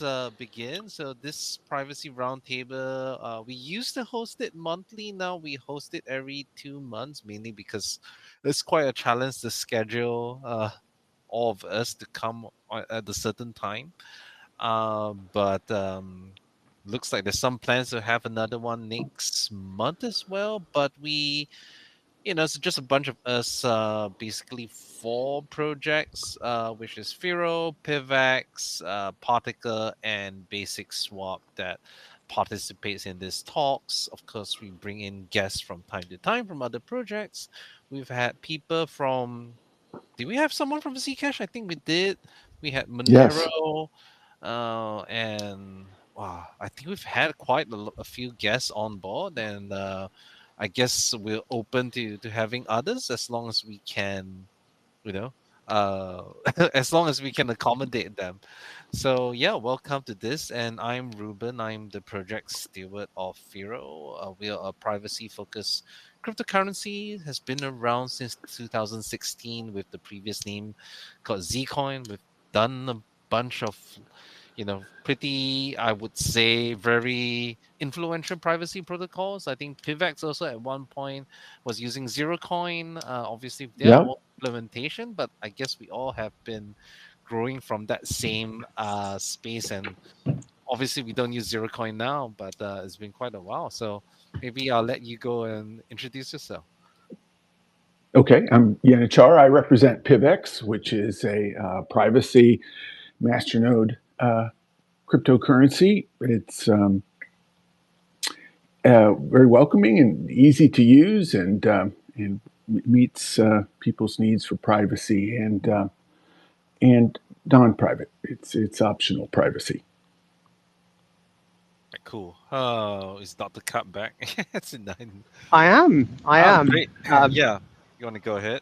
let's begin. So this privacy roundtable, we used to host it monthly. Now we host it every 2 months, mainly because it's quite a challenge to schedule all of us to come at a certain time. But looks like there's some plans to have another one next month as well. But it's just a bunch of us, basically four projects, which is Firo, Pivax, Particle, and Basic Swap that participates in these talks. Of course, we bring in guests from time to time from other projects. We've had people from. Did we have someone from Zcash? I think we did. We had Yes. Monero, and wow, I think we've had quite a few guests on board, and I guess we're open to having others as long as we can, you know, uh, as long as we can accommodate them. So yeah, welcome to this, and I'm Ruben. I'm the project steward of Firo. We are a privacy-focused cryptocurrency. Has been around since 2016 with the previous name called Zcoin. We've done a bunch of pretty, I would say, very influential privacy protocols. I think Pivax also at one point was using zero coin, obviously their Yeah. own implementation, but I guess we all have been growing from that same space. And obviously we don't use zero coin now, but it's been quite a while. So maybe I'll let you go and introduce yourself. Okay. I'm Yanachar. I represent PivX, which is a privacy masternode cryptocurrency. It's very welcoming and easy to use, and meets people's needs for privacy and non-private. It's optional privacy. Cool. Oh, is Dr. Cut back? It's a nine. I am. I Oh, am. great. Yeah. You want to go ahead?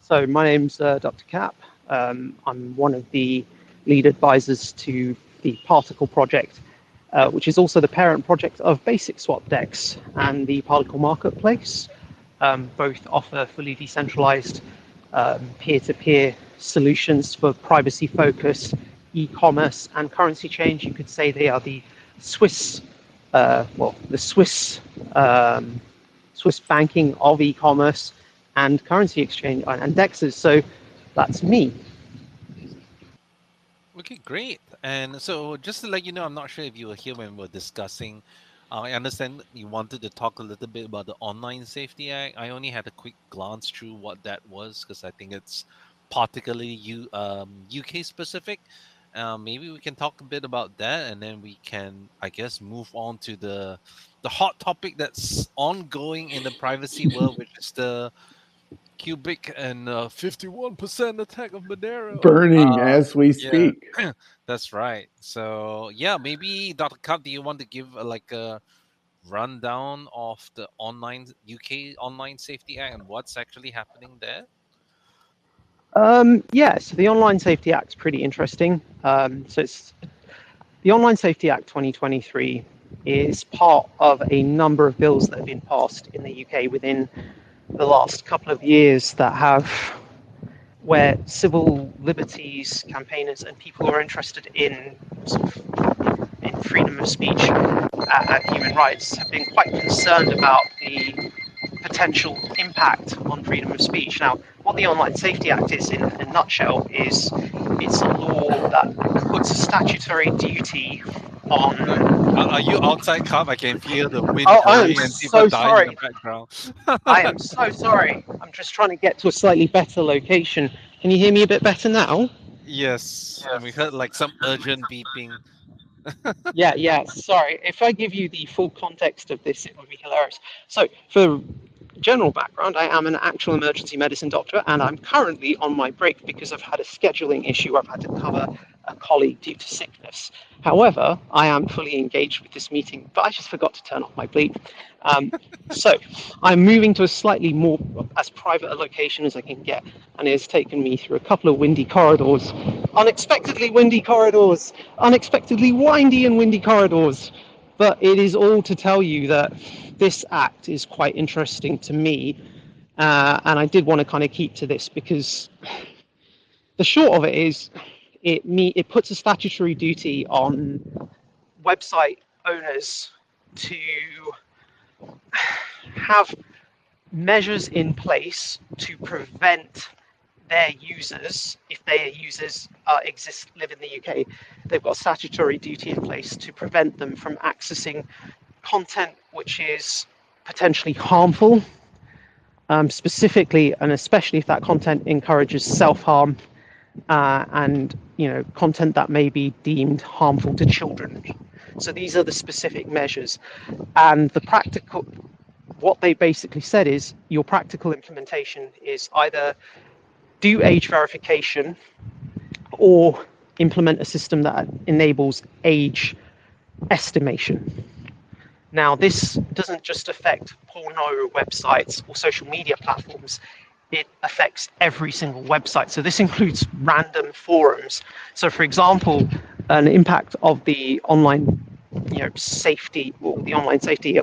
So my name's Dr. Cap. I'm one of the lead advisors to the Particle project, which is also the parent project of Basic Swap Dex and the Particle Marketplace. Both offer fully decentralized peer-to-peer solutions for privacy-focused e-commerce and currency change. You could say they are the Swiss, the Swiss banking of e-commerce and currency exchange and dexes. So that's me. Okay, great. And so, just to let you know, I'm not sure if you were here when we were discussing. I understand you wanted to talk a little bit about the Online Safety Act. I only had a quick glance through what that was because I think it's particularly UK specific. Maybe we can talk a bit about that, and then we can, I guess, move on to the hot topic that's ongoing in the privacy world, which is the Qubic and 51% attack of Monero. Burning as we Yeah, speak. that's right. So yeah, maybe Dr. Cup, do you want to give like a rundown of the online UK Online Safety Act and what's actually happening there? Yeah, so the Online Safety Act is pretty interesting. So it's the Online Safety Act 2023 is part of a number of bills that have been passed in the UK within the last couple of years that have where civil liberties campaigners and people who are interested in sort of in freedom of speech and human rights have been quite concerned about the potential impact on freedom of speech. Now, what the Online Safety Act is, in a nutshell, is it's a law that puts a statutory duty Uh, on. are you outside, Cup? I can feel the wind Oh, I am blowing and people so dying in the sorry. background. I am so sorry. I'm just trying to get to a slightly better location. Can you hear me a bit better now? Yes, and we heard like some urgent beeping. Yeah, yeah. Sorry. If I give you the full context of this, it would be hilarious. So, for general background, I am an actual emergency medicine doctor, and I'm currently on my break because I've had a scheduling issue. I've had to cover a colleague due to sickness. However, I am fully engaged with this meeting, but I just forgot to turn off my bleep. Um, so, I'm moving to a slightly more as private a location as I can get, and it has taken me through a couple of windy corridors, unexpectedly windy corridors, unexpectedly windy and windy corridors. But it is all to tell you that this act is quite interesting to me, and I did want to kind of keep to this because the short of it is it puts a statutory duty on website owners to have measures in place to prevent their users, if their users live in the UK, they've got a statutory duty in place to prevent them from accessing content which is potentially harmful, specifically and especially if that content encourages self-harm and content that may be deemed harmful to children. So these are the specific measures, and what they basically said is your practical implementation is either do age verification or implement a system that enables age estimation. Now, this doesn't just affect porno websites or social media platforms, it affects every single website. So this includes random forums. So for example, an impact of the online safety, or the online safety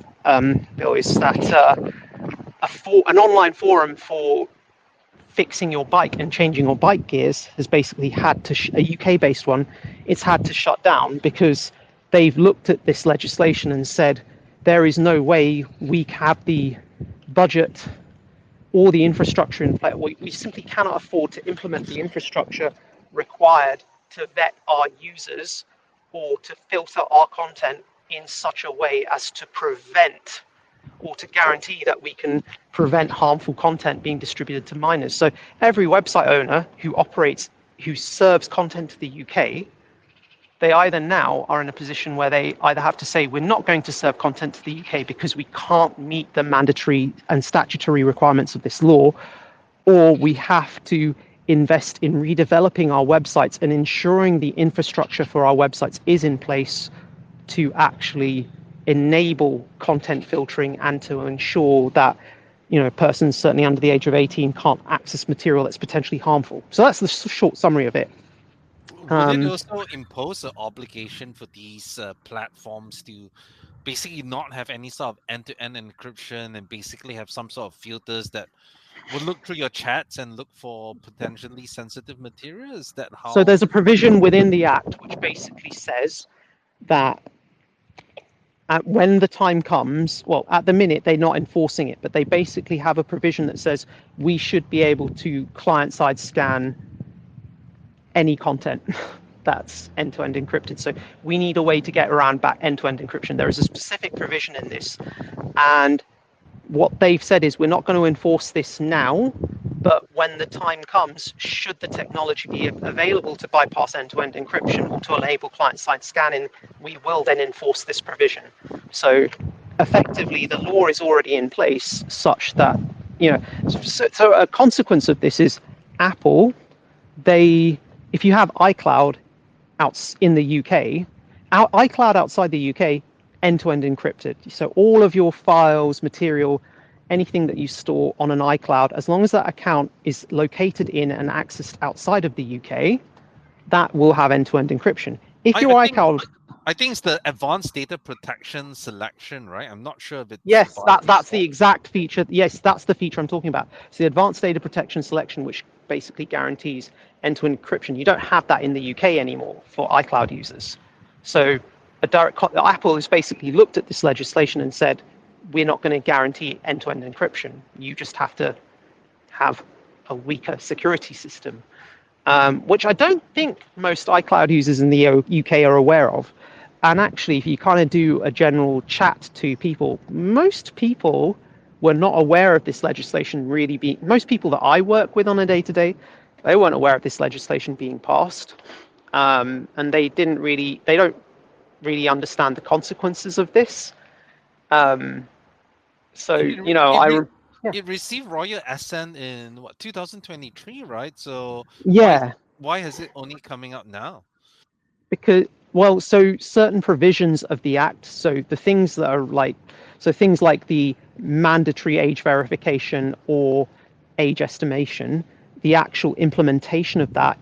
bill is that an online forum for fixing your bike and changing your bike gears has basically had to, a UK-based one, it's had to shut down because they've looked at this legislation and said, there is no way we have the budget or the infrastructure in place. We simply cannot afford to implement the infrastructure required to vet our users or to filter our content in such a way as to prevent or to guarantee that we can prevent harmful content being distributed to minors. So every website owner who serves content to the UK, they either now are in a position where they either have to say, we're not going to serve content to the UK because we can't meet the mandatory and statutory requirements of this law, or we have to invest in redeveloping our websites and ensuring the infrastructure for our websites is in place to actually enable content filtering and to ensure that persons certainly under the age of 18 can't access material that's potentially harmful. So that's the short summary of it. Would it also impose an obligation for these platforms to basically not have any sort of end-to-end encryption and basically have some sort of filters that would look through your chats and look for potentially sensitive material? Is that how? So there's a provision within the Act which basically says that when the time comes, well, at the minute they're not enforcing it, but they basically have a provision that says we should be able to client-side scan any content that's end-to-end encrypted. So we need a way to get around back end-to-end encryption. There is a specific provision in this, and what they've said is we're not going to enforce this now, but when the time comes, should the technology be available to bypass end-to-end encryption or to enable client-side scanning, we will then enforce this provision. So effectively, the law is already in place such that, so a consequence of this is Apple, if you have iCloud in the UK, iCloud outside the UK, end-to-end encrypted. So all of your files, material, anything that you store on an iCloud, as long as that account is located in and accessed outside of the UK, that will have end-to-end encryption. If your iCloud... I think it's the advanced data protection selection, right? I'm not sure if it's... Yes, that's the exact feature. Yes, that's the feature I'm talking about. It's the advanced data protection selection, which basically guarantees end-to-end encryption. You don't have that in the UK anymore for iCloud users. So Apple has basically looked at this legislation and said, we're not going to guarantee end-to-end encryption. You just have to have a weaker security system, which I don't think most iCloud users in the UK are aware of. And actually, if you kind of do a general chat to people, most people were not aware of this legislation most people that I work with on a day-to-day, they weren't aware of this legislation being passed. And they don't really understand the consequences of this. It received royal assent in 2023, right? So yeah, why is it only coming out now? Because so certain provisions of the Act, so the things that are things like the mandatory age verification or age estimation, the actual implementation of that,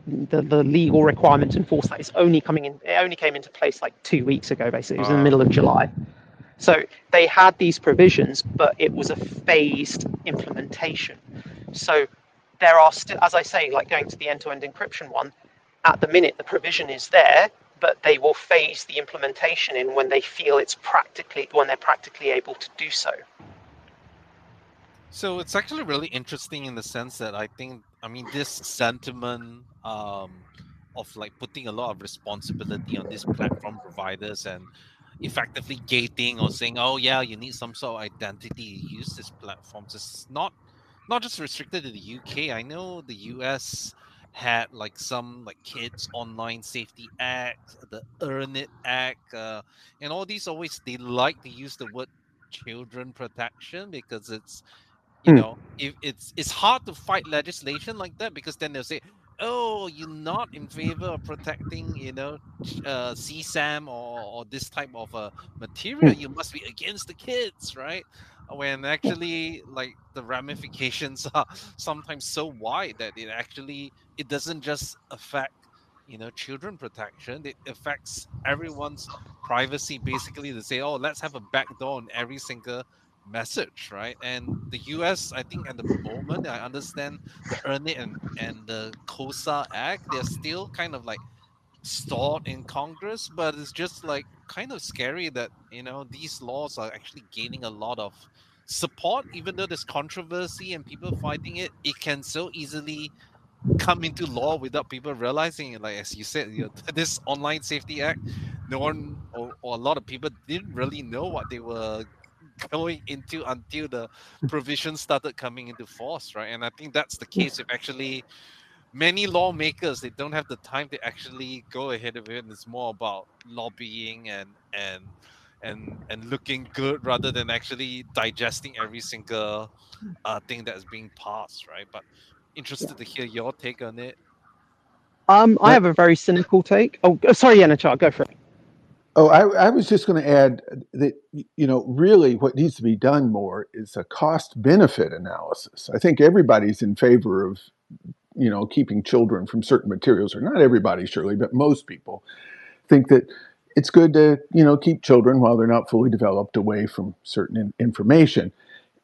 the legal requirement to enforce that is only came into place like 2 weeks ago, basically. It was in the middle of July. So they had these provisions, but it was a phased implementation. So there are still, as I say, like going to the end-to-end encryption one, at the minute the provision is there, but they will phase the implementation in when they feel when they're practically able to do so. So it's actually really interesting in the sense that I mean, this sentiment of like putting a lot of responsibility on these platform providers and effectively gating or saying, oh yeah, you need some sort of identity to use these platforms. It's not just restricted to the UK. I know the US had like some like kids online safety act, the Earn It Act, and all these always they like to use the word children protection because it's Mm, if it's hard to fight legislation like that because then they'll say, oh, you're not in favor of protecting CSAM or this type of material, mm, you must be against the kids, right? When actually like the ramifications are sometimes so wide that it doesn't just affect children protection, it affects everyone's privacy. Basically to say, oh, let's have a backdoor on every single message, right? And the US, I think at the moment, I understand the Earn It and the COSA Act, they're still kind of like stalled in Congress, but it's just like kind of scary that, these laws are actually gaining a lot of support, even though there's controversy and people fighting it, it can so easily come into law without people realizing it. Like as you said, this online safety act, no one or a lot of people didn't really know what they were going into until the provisions started coming into force, right? And I think that's the case with actually many lawmakers. They don't have the time to actually go ahead of it. And it's more about lobbying and looking good rather than actually digesting every single thing that's being passed, right? But interested to hear your take on it. I have a very cynical take. Oh, sorry, Yanachar, go for it. Oh, I was just going to add that, really what needs to be done more is a cost benefit analysis. I think everybody's in favor of, keeping children from certain materials, or not everybody, surely, but most people think that it's good to, keep children while they're not fully developed away from certain information.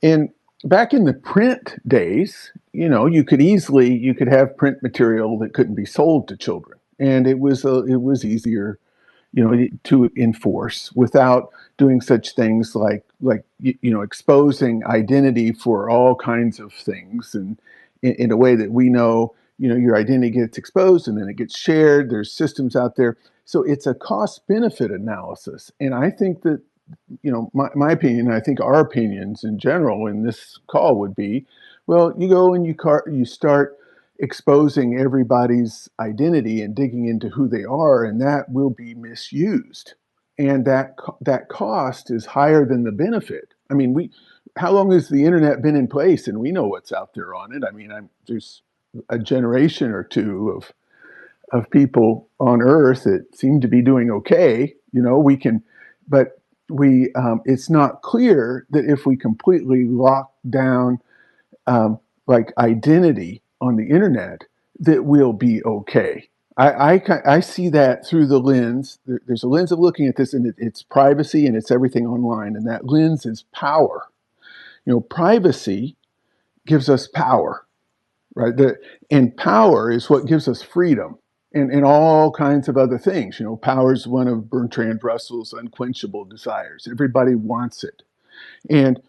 And back in the print days, you could have print material that couldn't be sold to children, and it was easier, to enforce without doing such things like exposing identity for all kinds of things, and in a way that we know, your identity gets exposed and then it gets shared. There's systems out there, so it's a cost benefit analysis, and I think that, my opinion, I think our opinions in general in this call would be, well, you go and you start exposing everybody's identity and digging into who they are, and that will be misused. And that cost is higher than the benefit. I mean, how long has the internet been in place? And we know what's out there on it. I mean, there's a generation or two of people on Earth that seem to be doing okay. We can, but it's not clear that if we completely lock down, like identity on the internet, that we'll be okay. I see that through the lens. There's a lens of looking at this, and it's privacy and it's everything online, and that lens is power. Privacy gives us power, right? And power is what gives us freedom, and all kinds of other things. Power is one of Bertrand Russell's unquenchable desires. Everybody wants it, and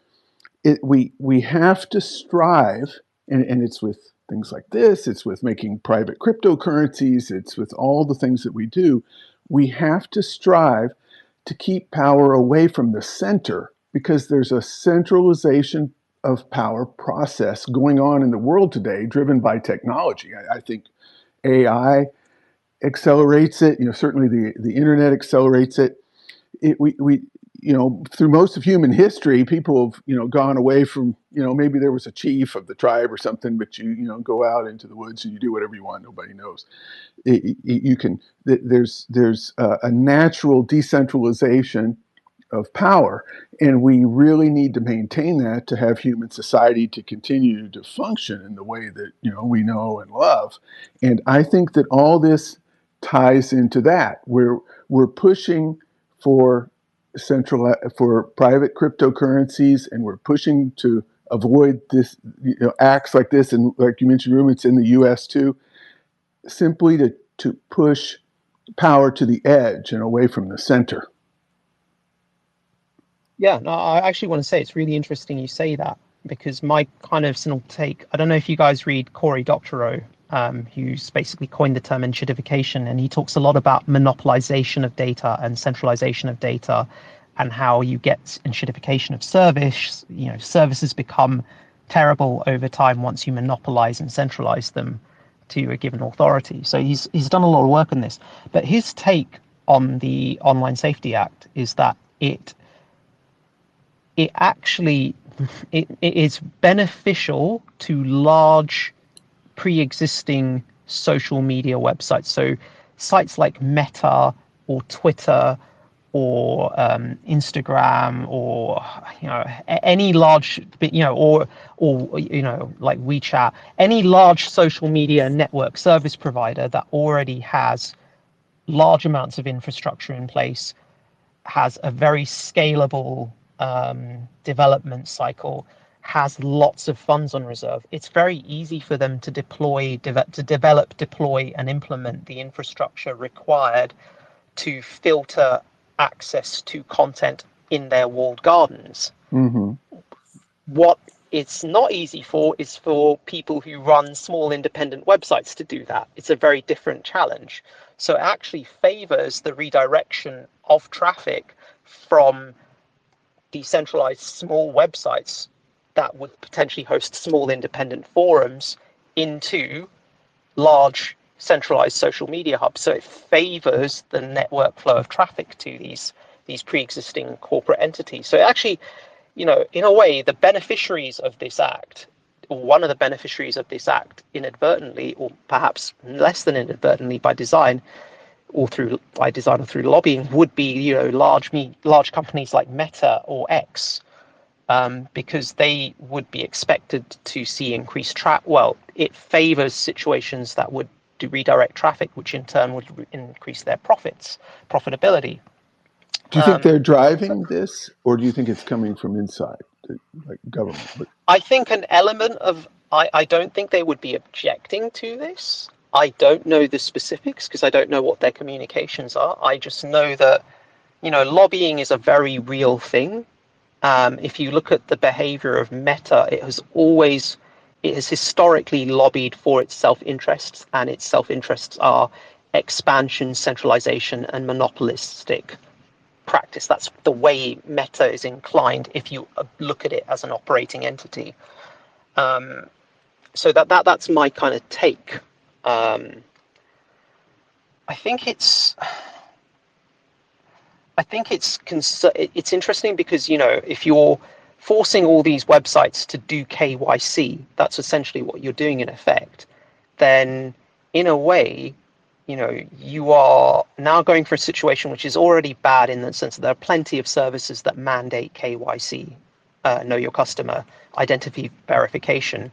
we have to strive, and it's with things like this, it's with making private cryptocurrencies, it's with all the things that we do. We have to strive to keep power away from the center, because there's a centralization of power process going on in the world today, driven by technology. I think AI accelerates it. Certainly the internet accelerates it. We through most of human history, people have gone away from, maybe there was a chief of the tribe or something, but go out into the woods and you do whatever you want. Nobody knows. You can. There's a natural decentralization of power, and we really need to maintain that to have human society to continue to function in the way that we know and love. And I think that all this ties into that. We're pushing for for private cryptocurrencies, and we're pushing to avoid acts like this, and like you mentioned, Room, it's in the U.S. too, simply to push power to the edge and away from the center. Yeah, no, I actually want to say it's really interesting you say that, because my kind of personal take, I don't know if you guys read Cory Doctorow, who's basically coined the term enshittification, and he talks a lot about monopolization of data and centralization of data, and how you get enshittification of service. Services become terrible over time once you monopolize and centralize them to a given authority. So he's done a lot of work on this. But his take on the Online Safety Act is that it actually it is beneficial to large pre-existing social media websites. So sites like Meta or Twitter or Instagram, or any large, or like WeChat, any large social media network service provider that already has large amounts of infrastructure in place, has a very scalable development cycle, has lots of funds on reserve. It's very easy for them to develop, deploy, and implement the infrastructure required to filter access to content in their walled gardens. Mm-hmm. What it's not easy for is for people who run small independent websites to do that. It's a very different challenge. So it actually favors the redirection of traffic from decentralized small websites that would potentially host small independent forums into large centralized social media hubs. So it favors the network flow of traffic to these pre-existing corporate entities. So actually, in a way, the beneficiaries of this act, or one of the beneficiaries of this act, inadvertently, or perhaps less than inadvertently by design, or through lobbying, would be large companies like Meta or X, because they would be expected to see increased traffic. Well, it favors situations that would redirect traffic, which in turn would increase their profitability. Do you think they're driving this, or do you think it's coming from inside, like government? I think an element of, I don't think they would be objecting to this. I don't know the specifics because I don't know what their communications are. I just know that, lobbying is a very real thing. If you look at the behavior of Meta, it has historically lobbied for its self-interests, and its self-interests are expansion, centralization, and monopolistic practice. That's the way Meta is inclined if you look at it as an operating entity. So that's my kind of take. I think it's interesting because, if you're forcing all these websites to do KYC, that's essentially what you're doing in effect, then in a way, you are now going for a situation which is already bad, in the sense that there are plenty of services that mandate KYC, know your customer, identity verification.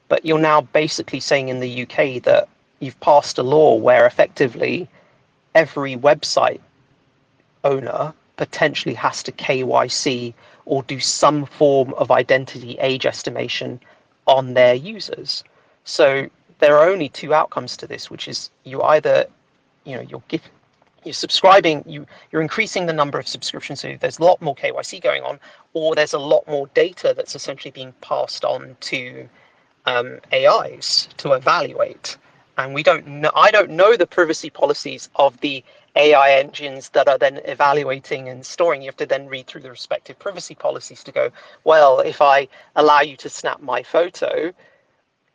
But you're now basically saying in the UK that you've passed a law where effectively every website owner potentially has to KYC or do some form of identity age estimation on their users. So there are only two outcomes to this, which is you either, you're subscribing, you're increasing the number of subscriptions, so there's a lot more KYC going on, or there's a lot more data that's essentially being passed on to AIs to evaluate. And I don't know the privacy policies of the AI engines that are then evaluating and storing. You have to then read through the respective privacy policies to go, well, if I allow you to snap my photo,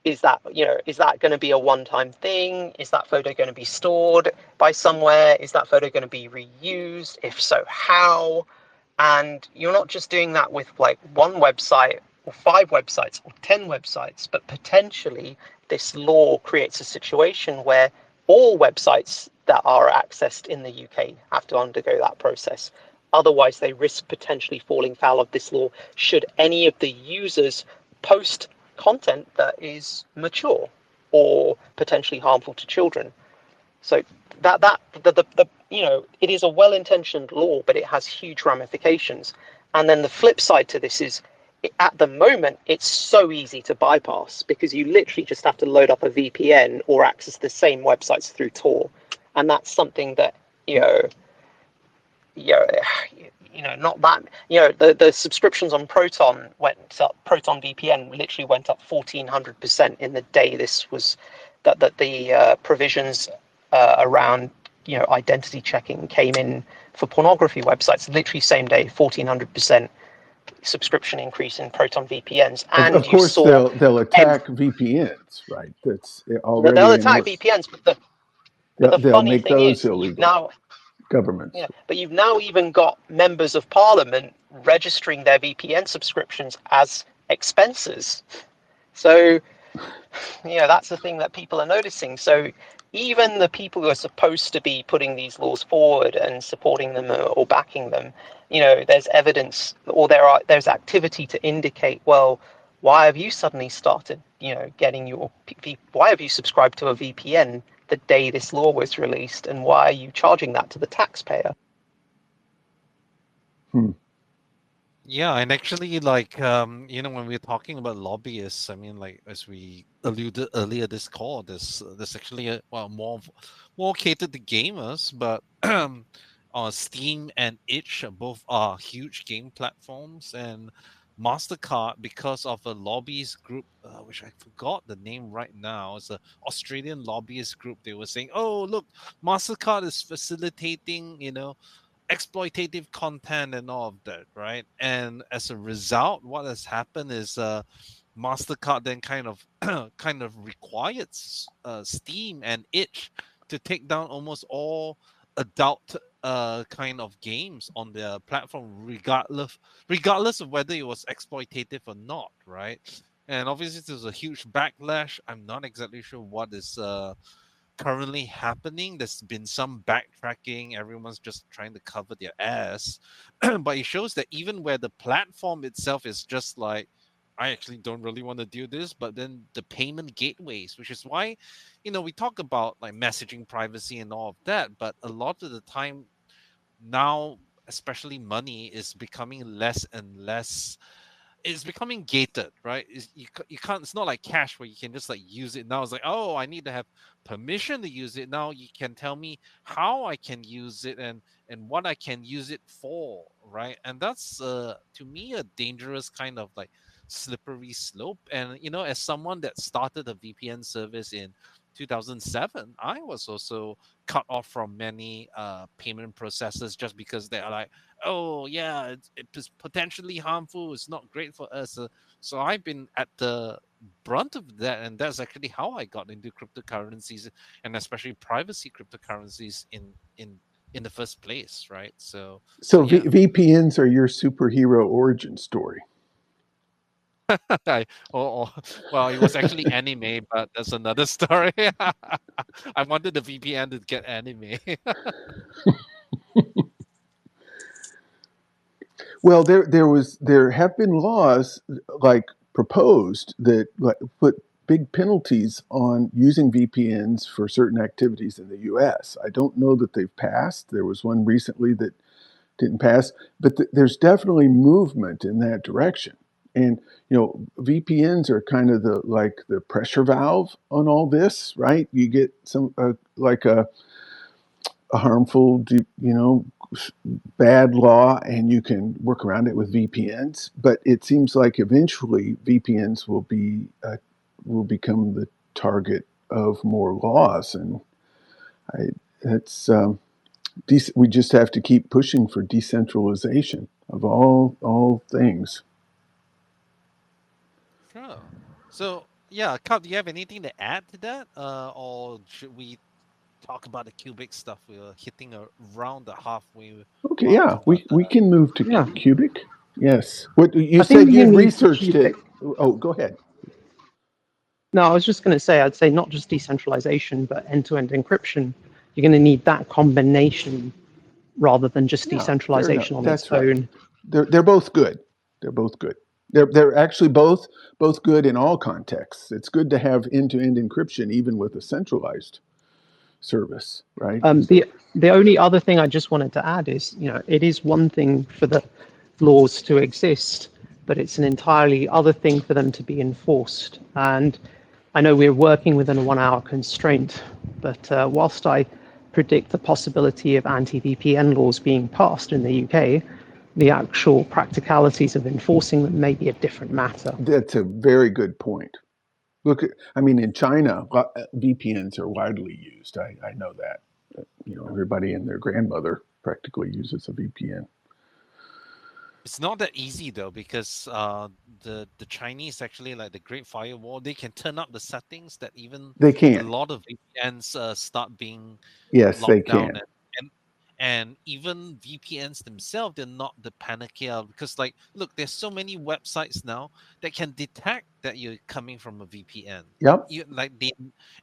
is that going to be a one-time thing? Is that photo going to be stored by somewhere? Is that photo going to be reused? If so, how? And you're not just doing that with like one website or 5 websites or 10 websites, but potentially this law creates a situation where all websites that are accessed in the UK have to undergo that process. Otherwise, they risk potentially falling foul of this law should any of the users post content that is mature or potentially harmful to children. So it is a well-intentioned law, but it has huge ramifications. And then the flip side to this is, at the moment, it's so easy to bypass because you literally just have to load up a VPN or access the same websites through Tor, and that's something that you know, you know, not that the subscriptions on Proton went up. Proton VPN literally went up 1,400% in the day this was that the provisions around identity checking came in for pornography websites. Literally same day, 1,400% subscription increase in Proton VPNs, and Of you course, saw they'll attack VPNs, right? That's they'll already in attack most. VPNs, but the They'll funny make thing those is you've illegal. now Governments. but you've now even got members of parliament registering their VPN subscriptions as expenses. So that's the thing that people are noticing. So even the people who are supposed to be putting these laws forward and supporting them or backing them, there's evidence or there's activity to indicate, well, why have you suddenly started, getting why have you subscribed to a VPN the day this law was released, and why are you charging that to the taxpayer? Yeah, and actually, like, when we're talking about lobbyists, I mean, like, as we alluded earlier, this call, this actually, more catered to gamers, but Steam and Itch both are huge game platforms, and Mastercard, because of a lobbyist group, which I forgot the name right now, it's an Australian lobbyist group. They were saying, "Oh, look, Mastercard is facilitating, exploitative content and all of that, right?" And as a result, what has happened is Mastercard then kind of required Steam and Itch to take down almost all adult kind of games on their platform, regardless of whether it was exploitative or not, right? And obviously there's a huge backlash. I'm not exactly sure what is currently happening. There's been some backtracking. Everyone's just trying to cover their ass. But it shows that even where the platform itself is just like, I actually don't really want to do this, but then the payment gateways, which is why, we talk about like messaging privacy and all of that, but a lot of the time now, especially money is becoming less and less, it's becoming gated, right? You can't. It's not like cash where you can just like use it now. It's like, oh, I need to have permission to use it. Now you can tell me how I can use it and what I can use it for, right? And that's to me a dangerous kind of like slippery slope. And as someone that started a VPN service in 2007, I was also cut off from many payment processes just because they are like, oh yeah, it's potentially harmful, it's not great for us, so I've been at the brunt of that, and that's actually how I got into cryptocurrencies, and especially privacy cryptocurrencies in the first place, right? So So yeah. VPNs are your superhero origin story. Well, it was actually anime, but that's another story. I wanted the VPN to get anime. Well, there have been laws like proposed that like, put big penalties on using VPNs for certain activities in the U.S. I don't know that they've passed. There was one recently that didn't pass, but there's definitely movement in that direction. And VPNs are kind of the pressure valve on all this, right? You get some like a harmful, bad law, and you can work around it with VPNs. But it seems like eventually VPNs will become the target of more laws, and it's we just have to keep pushing for decentralization of all things. Sure. So yeah, Carl, do you have anything to add to that, or should we talk about the Qubic stuff? We're hitting around the halfway Okay, mark, yeah, but we can move to Yeah, Qubic. Yes. What you I think said we you'd can move to researched it. Qubic. Oh, go ahead. No, I was just going to say, I'd say not just decentralization, but end-to-end encryption. You're going to need that combination rather than just Yeah, fair enough. decentralization on its That's right. own. They're both good. They're both good. They're actually both good in all contexts. It's good to have end-to-end encryption even with a centralized service, right? The only other thing I just wanted to add is, it is one thing for the laws to exist, but it's an entirely other thing for them to be enforced. And I know we're working within a 1 hour constraint, but whilst I predict the possibility of anti-VPN laws being passed in the UK, the actual practicalities of enforcing them may be a different matter. That's a very good point. Look, I mean, in China, VPNs are widely used. I know that. Everybody and their grandmother practically uses a VPN. It's not that easy though, because the Chinese actually, like the Great Firewall, they can turn up the settings that even They a can. lot of VPNs start being Yes, they locked down, can. and and even VPNs themselves, they're not the panacea, because like look, there's so many websites now that can detect that you're coming from a VPN. Yep, You like they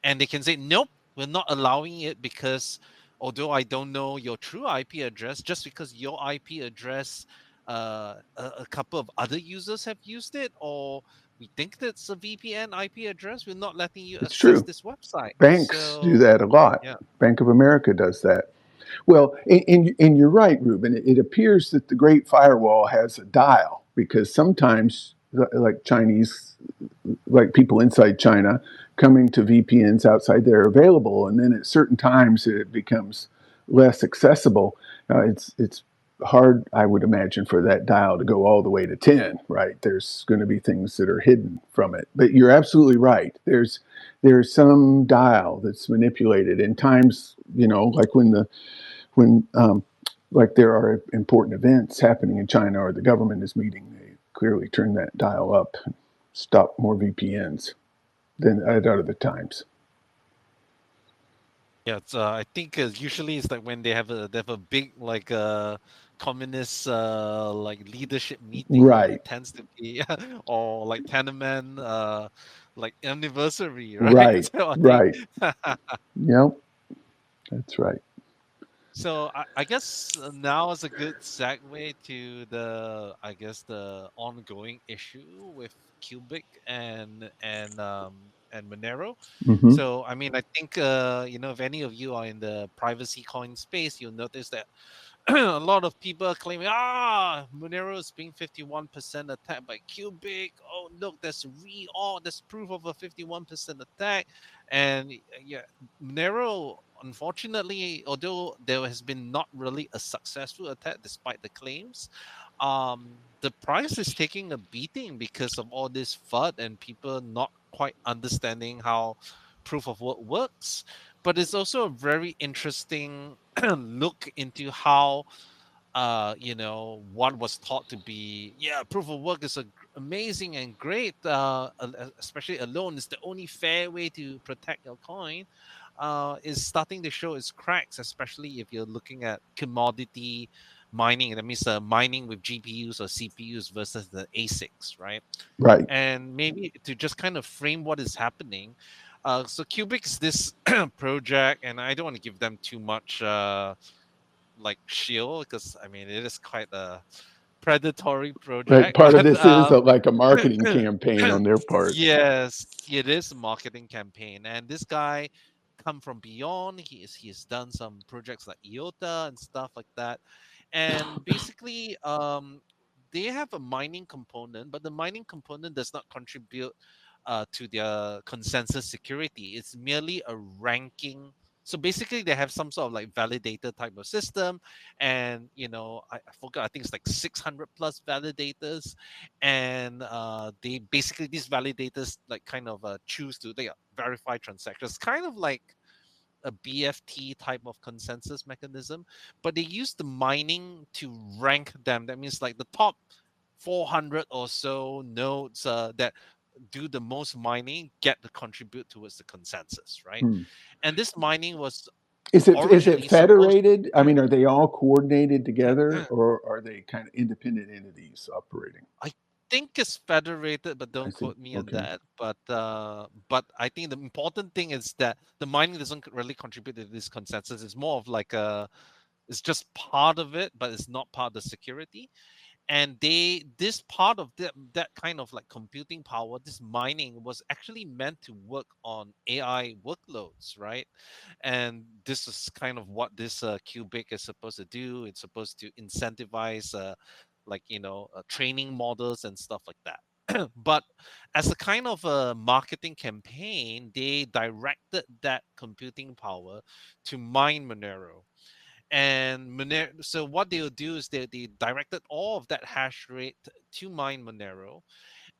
And they can say nope, we're not allowing it, because although I don't know your true IP address, just because your IP address a couple of other users have used it, or we think that's a VPN IP address, we're not letting you it's access true. this website. Banks do So that a lot. yeah. Bank of America does that. Well, and you're right, Ruben. It appears that the Great Firewall has a dial because sometimes, like Chinese, like people inside China coming to VPNs outside there are available, and then at certain times it becomes less accessible. It's hard, I would imagine, for that dial to go all the way to 10. Right? There's going to be things that are hidden from it, but you're absolutely right. There's some dial that's manipulated in times, like when like there are important events happening in China or the government is meeting, they clearly turn that dial up and stop more VPNs than at other times. Yeah, I think usually it's like when they have a big like communist like leadership meeting, and Right, it tends to be or like Tiananmen like anniversary, right? right, So I think right. Yep, that's right. I guess now is a good segue to the, I guess, the ongoing issue with Qubic and Monero. Hmm. So I mean, I think if any of you are in the privacy coin space, you'll notice that a lot of people are claiming, Monero is being 51% attacked by Qubic. Oh, look, there's proof of a 51% attack. And yeah, Monero, unfortunately, although there has been not really a successful attack despite the claims, the price is taking a beating because of all this FUD and people not quite understanding how proof of work works. But it's also a very interesting look into how what was taught to be, yeah, proof of work is amazing and great, especially alone is the only fair way to protect your coin, is starting to show its cracks, especially if you're looking at commodity mining. That means mining with GPUs or CPUs versus the ASICs, right? Right, And maybe to just kind of frame what is happening, so Qubic's this project, and I don't want to give them too much like shield, because I mean it is quite a predatory right. project, Part of but this is like a marketing campaign on their part. yes, it is a marketing campaign, and this guy come from beyond. He's done some projects like IOTA and stuff like that, and basically, they have a mining component, but the mining component does not contribute to their consensus security. It's merely a ranking. So basically, they have some sort of like validator type of system, and I forgot. I think it's like 600 plus validators, and they basically, these validators like kind of choose to they verify transactions, kind of like a BFT type of consensus mechanism, but they use the mining to rank them. That means like the top 400 or so nodes that do the most mining get to contribute towards the consensus, right? Hmm. And this mining was Is it originally supposed. federated? I mean, are they all coordinated together, or are they kind of independent entities operating? I think it's federated, but I don't see. quote me on Okay. that. But I think the important thing is that the mining doesn't really contribute to this consensus. It's more of like it's just part of it, but it's not part of the security. And this part of that kind of like computing power, this mining was actually meant to work on AI workloads, right? And this is kind of what this Qubic is supposed to do. It's supposed to incentivize like training models and stuff like that. But as a kind of a marketing campaign, they directed that computing power to mine Monero. And Monero, so what they'll do is they directed all of that hash rate to mine Monero.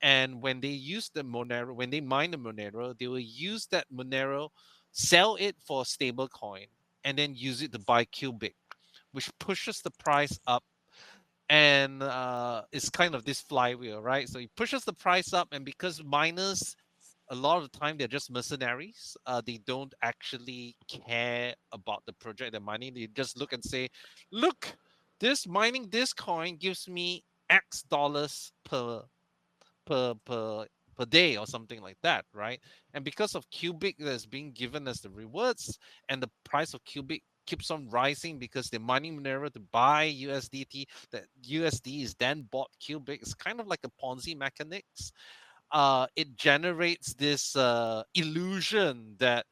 And when they use the Monero, when they mine the Monero, they will use that Monero, sell it for a stable coin, and then use it to buy Qubic, which pushes the price up. And it's kind of this flywheel, right? So it pushes the price up, and because miners, a lot of the time they're just mercenaries. They don't actually care about the project they're mining. They just look and say, "Look, this mining this coin gives me X dollars per per day or something like that, right?" And because of Qubic that's being given as the rewards, and the price of Qubic keeps on rising because they're mining Monero to buy USDT, that USD is then bought Qubic. It's kind of like a Ponzi mechanics. It generates this illusion that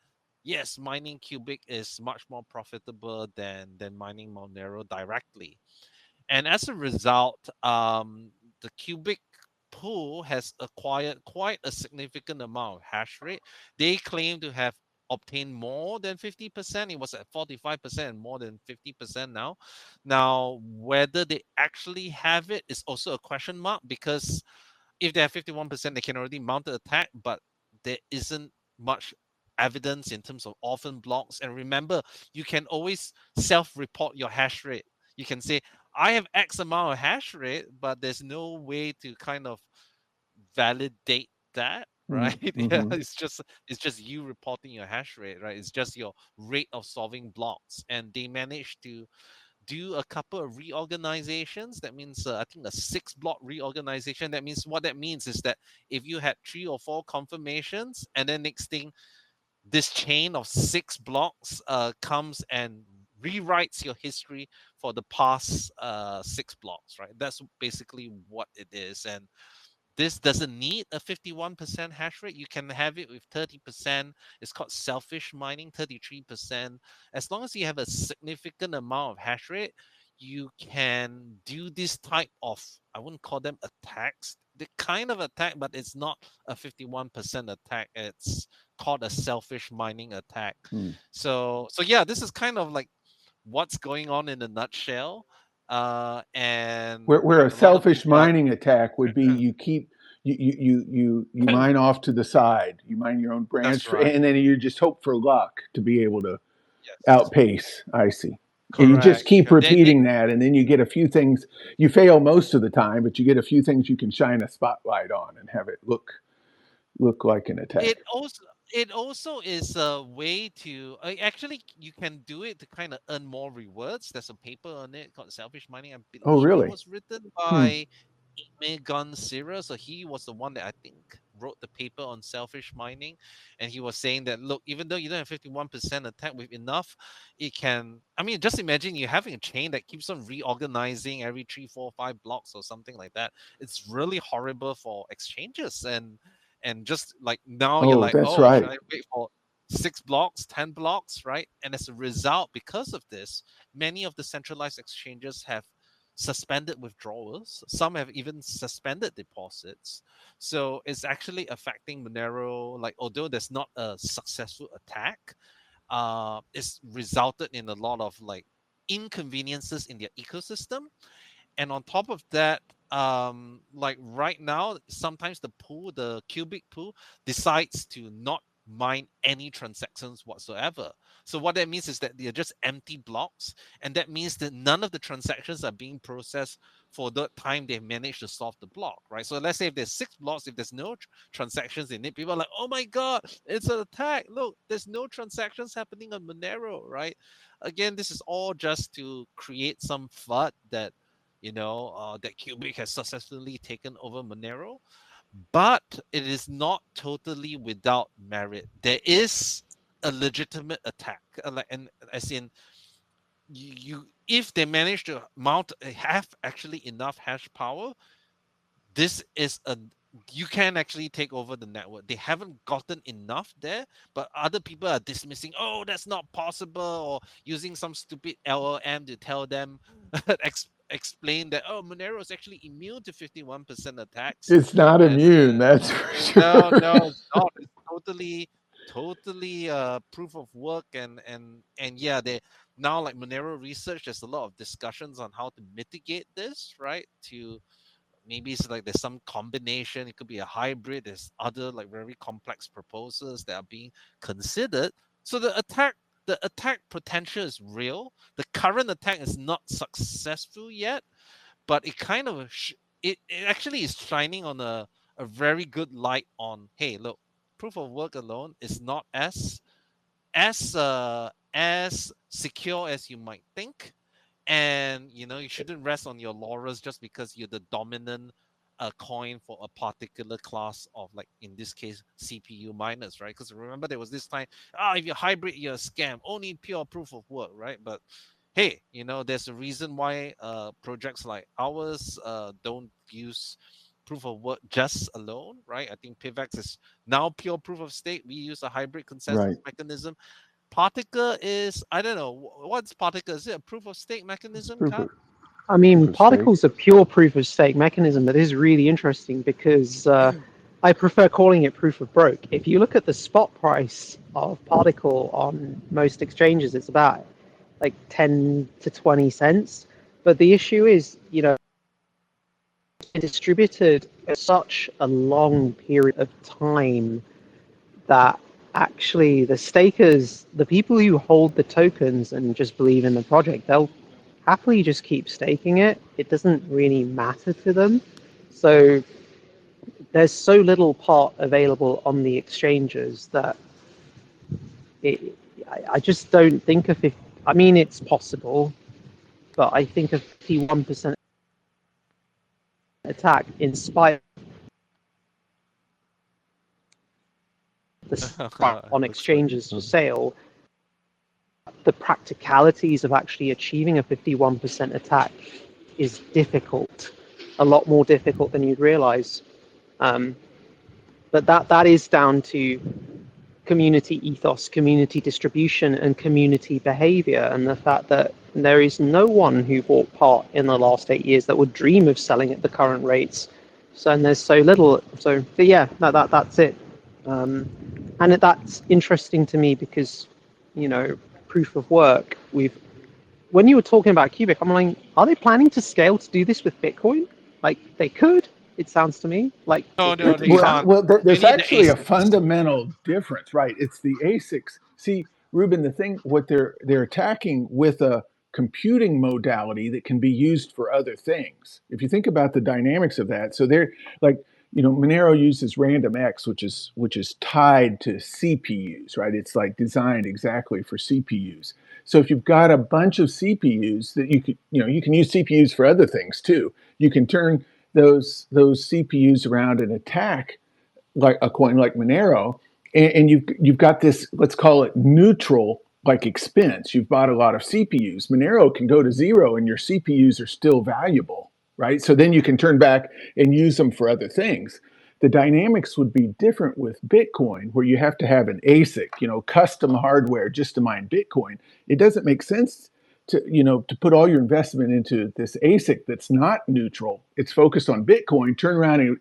yes, mining Qubic is much more profitable than mining Monero directly. And as a result, the Qubic pool has acquired quite a significant amount of hash rate. They claim to have obtained more than 50%. It was at 45% and more than 50% now. Now, whether they actually have it is also a question mark, because if they have 51%, they can already mount the attack, but there isn't much evidence in terms of orphan blocks. And remember, you can always self-report your hash rate. You can say, I have X amount of hash rate, but there's no way to kind of validate that, right? Yeah, Mm-hmm. it's just you reporting your hash rate, right? It's just your rate of solving blocks. And they managed to do a couple of reorganizations. That means, I think, a 6 block reorganization. That means, what that means is that if you had 3 or 4 confirmations, and then next thing, this chain of 6 blocks comes and rewrites your history for the past 6 blocks, right? That's basically what it is. And this doesn't need a 51% hash rate. You can have it with 30%. It's called selfish mining, 33%. As long as you have a significant amount of hash rate, you can do this type of, I wouldn't call them attacks. The kind of attack, but it's not a 51% attack. It's called a selfish mining attack. Hmm. So yeah, this is kind of like what's going on in a nutshell. And Where a a lot of selfish people are mining attack would be you keep you mine off to the side. You mine your own that's branch, right. and then you just hope for luck to be able to Yes. outpace. I see. And you just Correct. keep They repeating that, and then you get a few things. You fail most of the time, but you get a few things you can shine a spotlight on and have it look like an attack. it also is a way to, actually, you can do it to kind of earn more rewards. There's a paper on it called Selfish Mining. I Oh, believe it really? was written Hmm. by Megan Sira. So he was the one that I think wrote the paper on selfish mining. And he was saying that, look, even though you don't have 51% attack with enough, it can, I mean, just imagine you having a chain that keeps on reorganizing every 3, 4, 5 blocks or something like that. It's really horrible for exchanges. And just like now you're Oh, like, that's oh, should right. I wait for 6 blocks, 10 blocks, right? And as a result, because of this, many of the centralized exchanges have suspended withdrawals. Some have even suspended deposits. So it's actually affecting Monero. Like, although there's not a successful attack, it's resulted in a lot of like inconveniences in their ecosystem. And on top of that, like right now, sometimes the Qubic pool decides to not mine any transactions whatsoever. So what that means is that they're just empty blocks, and that means that none of the transactions are being processed for the time they managed to solve the block, right? So let's say if there's 6 blocks, if there's no transactions in it, people are like, oh my god, it's an attack, look, there's no transactions happening on Monero, right? Again, this is all just to create some FUD that that Qubic has successfully taken over Monero, but it is not totally without merit. There is a legitimate attack, and as in, if they manage to have actually enough hash power, this is a you can actually take over the network. They haven't gotten enough there, but other people are dismissing, oh, that's not possible, or using some stupid LLM to tell them explain that Monero is actually immune to 51% attacks, It's not and immune, that's for no, sure. no, it's not. It's totally proof of work, and yeah, they now like Monero research. There's a lot of discussions on how to mitigate this, right? To maybe it's like there's some combination. It could be a hybrid. There's other like very complex proposals that are being considered. So the attack potential is real. The current attack is not successful yet, but it kind of it actually is shining on a very good light on, hey, look, proof of work alone is not as secure as you might think, and you shouldn't rest on your laurels just because you're the dominant coin for a particular class of, like in this case, CPU miners, right? Because remember there was this time, if you're hybrid, you're a scam, only pure proof of work, right? But hey, there's a reason why projects like ours don't use proof of work just alone, right? I think Pivax is now pure proof of stake. We use a hybrid consensus Right. mechanism. Particle is, I don't know, what's Particle? Is it a proof of stake It's mechanism, proof Kat? of, I proof mean, of stake. Particle's a pure proof of stake mechanism that is really interesting because I prefer calling it proof of broke. If you look at the spot price of Particle on most exchanges, it's about like 10 to 20 cents. But the issue is, it's been distributed for such a long period of time that actually the stakers, the people who hold the tokens and just believe in the project, they'll happily just keep staking it. It doesn't really matter to them. So there's so little pot available on the exchanges that it, I just don't think of it. I mean, it's possible, but I think a 51% attack, in spite of the on Looks like exchanges for sale, the practicalities of actually achieving a 51% attack is difficult, a lot more difficult than you'd realize. But that is down to community ethos, community distribution, and community behavior, and the fact that there is no one who bought part in the last 8 years that would dream of selling at the current rates. So, and there's so little. So, but yeah, that's it. And that's interesting to me because, proof of work. When you were talking about Qubic, I'm like, are they planning to scale to do this with Bitcoin? Like they could. It sounds to me like no, they it can't. They There's need the actually a ASICs. fundamental difference, right? It's the ASICs. See, Ruben, the thing, what they're attacking with a computing modality that can be used for other things. If you think about the dynamics of that, so they're like, Monero uses random X, which is tied to CPUs, right? It's like designed exactly for CPUs. So if you've got a bunch of CPUs that you can use CPUs for other things too. You can turn those CPUs around and attack like a coin like Monero, and you've got this, let's call it neutral like expense. You've bought a lot of CPUs. Monero can go to zero, and your CPUs are still valuable, right? So then you can turn back and use them for other things. The dynamics would be different with Bitcoin, where you have to have an ASIC, custom hardware just to mine Bitcoin. It doesn't make sense to put all your investment into this ASIC that's not neutral. It's focused on Bitcoin. Turn around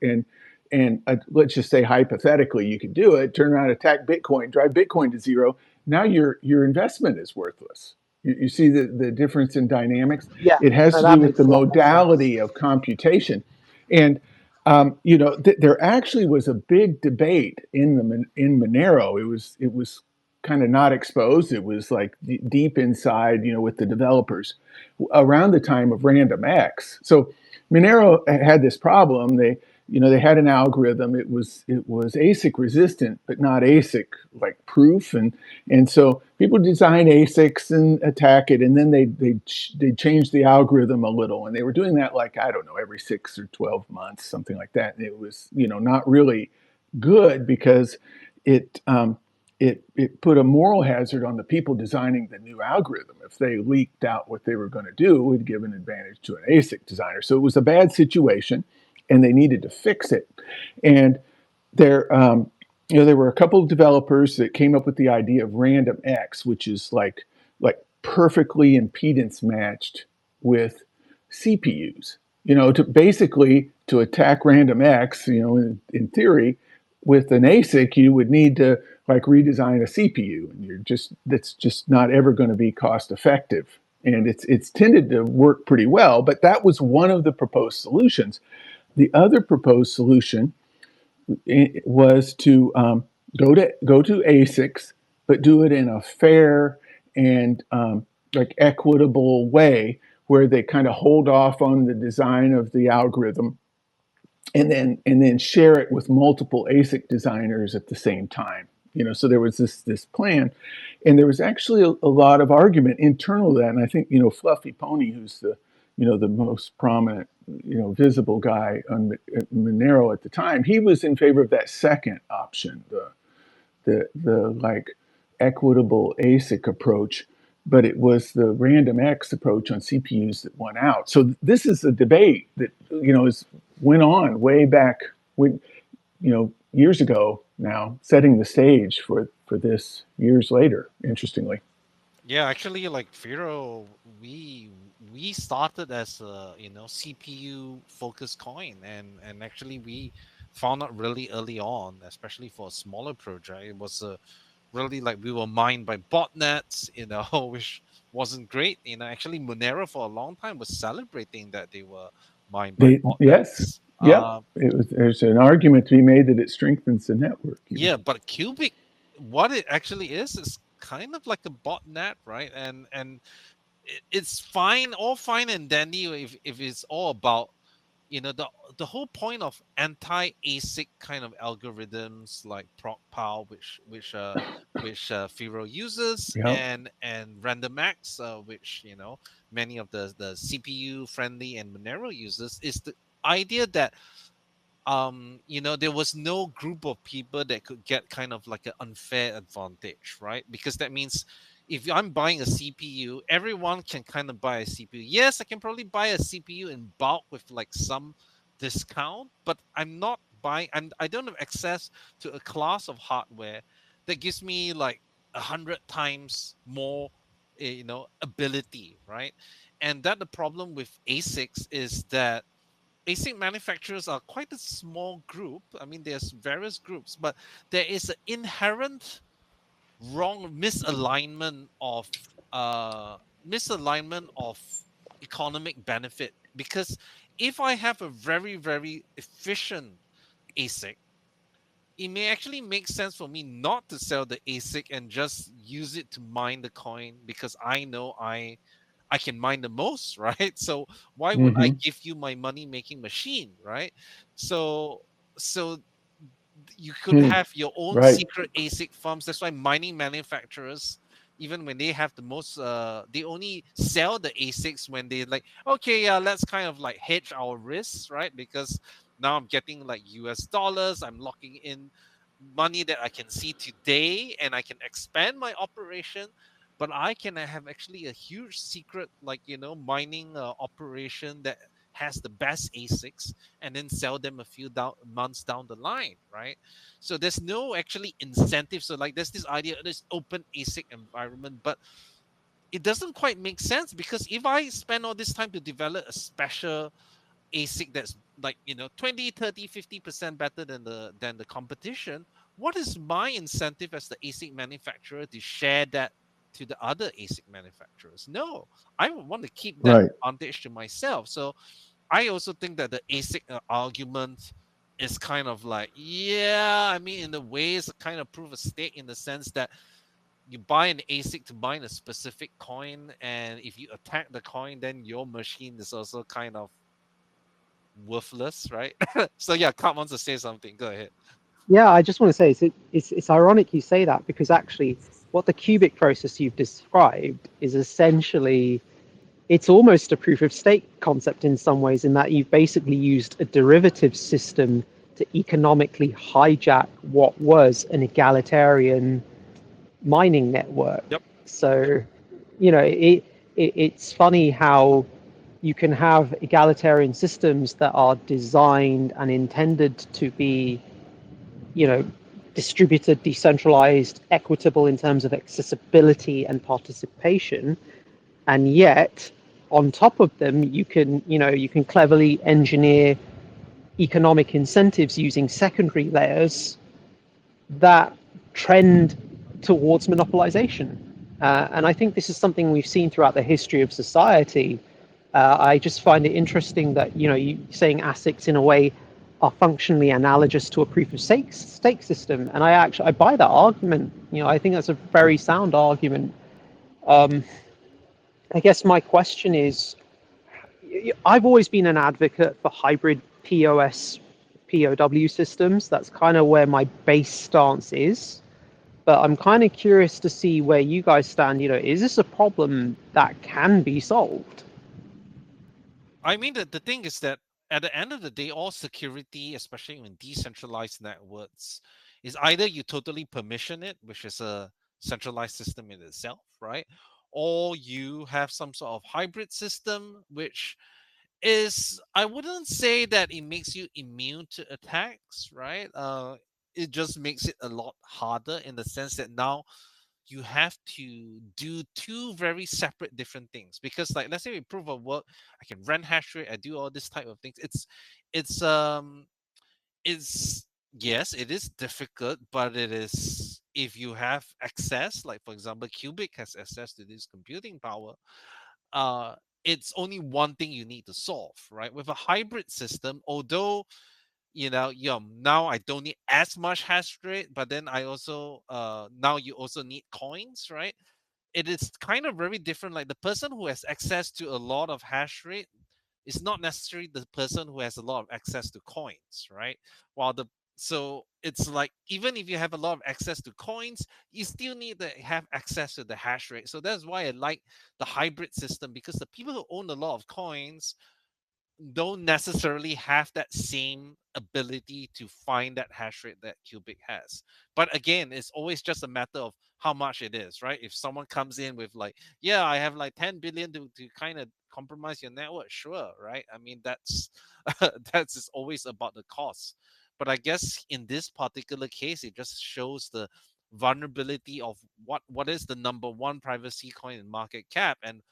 and let's just say hypothetically you could do it. Turn around, attack Bitcoin, drive Bitcoin to zero. Now your investment is worthless. You see the difference in dynamics. yeah, It has no, to do that with the makes a lot more sense. modality of computation, and there actually was a big debate in Monero. It was kind of not exposed. It was like deep inside, with the developers around the time of Random X. So Monero had this problem. They had an algorithm. It was ASIC resistant, but not ASIC like proof. And so people design ASICs and attack it, and then they change the algorithm a little, and they were doing that like, I don't know, every 6 or 12 months, something like that. And it was not really good because it it put a moral hazard on the people designing the new algorithm. If they leaked out what they were going to do, it would give an advantage to an ASIC designer. So it was a bad situation, and they needed to fix it. And there were a couple of developers that came up with the idea of random X, which is like perfectly impedance matched with CPUs. To basically to attack random X. In theory, with an ASIC, you would need to like redesign a CPU, and that's just not ever going to be cost effective. And it's tended to work pretty well, but that was one of the proposed solutions. The other proposed solution was to go to ASICs, but do it in a fair and like equitable way, where they kind of hold off on the design of the algorithm, and then share it with multiple ASIC designers at the same time. So there was this plan, and there was actually a lot of argument internal to that. And I think Fluffy Pony, who's the most prominent visible guy on Monero at the time, he was in favor of that second option, the like equitable ASIC approach, but it was the random X approach on CPUs that won out. So this is a debate that went on way back when years ago now, setting the stage for this years later. Interestingly, Yeah, actually, like Firo, we started as a CPU focused coin, and actually we found out really early on, especially for a smaller project, it was really like we were mined by botnets, which wasn't great. Actually, Monero for a long time was celebrating that they were mined by yes, botnets. yep. There's an argument to be made that it strengthens the network. Yeah, but Qubic, what it actually is kind of like a botnet, right? And it's fine, all fine and dandy if it's all about the whole point of anti-ASIC kind of algorithms like ProcPow, which Firo uses, Yep. and RandomX, which many of the CPU friendly and Monero uses, is the idea that there was no group of people that could get kind of like an unfair advantage, right? Because that means if I'm buying a CPU, everyone can kind of buy a CPU. Yes, I can probably buy a CPU in bulk with like some discount, but I'm not buying, and I don't have access to a class of hardware that gives me like 100 times more ability, right? And that the problem with ASICs is that ASIC manufacturers are quite a small group. I mean, there's various groups, but there is an inherent wrong misalignment of economic benefit. Because if I have a very, very efficient ASIC, it may actually make sense for me not to sell the ASIC and just use it to mine the coin, because I know I can mine the most, right? So why would I Mm-hmm. give you my money making machine, right? So you could Mm. have your own Right. secret ASIC farms. That's why mining manufacturers, even when they have the most, they only sell the ASICs when they like, okay, yeah, let's kind of like hedge our risks, right? Because now I'm getting like US dollars, I'm locking in money that I can see today, and I can expand my operation. But I can have actually a huge secret, like mining operation that has the best ASICs, and then sell them a few months down the line, right? So there's no actually incentive. So like there's this idea, this open ASIC environment, but it doesn't quite make sense, because if I spend all this time to develop a special ASIC that's like 20, 30, 50% better than the competition, what is my incentive as the ASIC manufacturer to share that to the other ASIC manufacturers? No, I would want to keep that Right. advantage to myself. So I also think that the ASIC argument is kind of like, yeah, I mean, in a way, it's a kind of proof of stake, in the sense that you buy an ASIC to mine a specific coin, and if you attack the coin, then your machine is also kind of worthless, right? So yeah, Kat wants to say something. Go ahead. Yeah, I just want to say it's ironic you say that, because actually what the Qubic process you've described is essentially, it's almost a proof of stake concept in some ways, in that you've basically used a derivative system to economically hijack what was an egalitarian mining network. Yep. So, it's funny how you can have egalitarian systems that are designed and intended to be, distributed, decentralized, equitable in terms of accessibility and participation, and yet on top of them, you can cleverly engineer economic incentives using secondary layers that trend towards monopolization. And I think this is something we've seen throughout the history of society. I just find it interesting that you saying ASICs in a way are functionally analogous to a proof of stake system, and I buy that argument. I think that's a very sound argument. I guess my question is, I've always been an advocate for hybrid POS POW systems. That's kind of where my base stance is. But I'm kind of curious to see where you guys stand. Is this a problem that can be solved? I mean, the thing is that at the end of the day, all security, especially in decentralized networks, is either you totally permission it, which is a centralized system in itself, right? Or you have some sort of hybrid system, which is, I wouldn't say that it makes you immune to attacks, right? It just makes it a lot harder in the sense that now you have to do two very separate different things, because like, let's say we proof of work, I can run hash rate, I do all this type of things. It's yes, it is difficult, but it is, if you have access, like for example Qubic has access to this computing power, uh it's only one thing you need to solve, right? With a hybrid system, although now I don't need as much hash rate, but then I also now you also need coins, right? It is kind of very different. Like, the person who has access to a lot of hash rate is not necessarily the person who has a lot of access to coins, right? While the So it's like, even if you have a lot of access to coins, you still need to have access to the hash rate. So that's why I like the hybrid system, because the people who own a lot of coins don't necessarily have that same ability to find that hash rate that Qubic has. But again, it's always just a matter of how much it is, right? If someone comes in with like, yeah, I have like 10 billion to kind of compromise your network, sure, right? I mean, that's that's always about the cost. But I guess in this particular case, it just shows the vulnerability of what is the number one privacy coin in market cap, and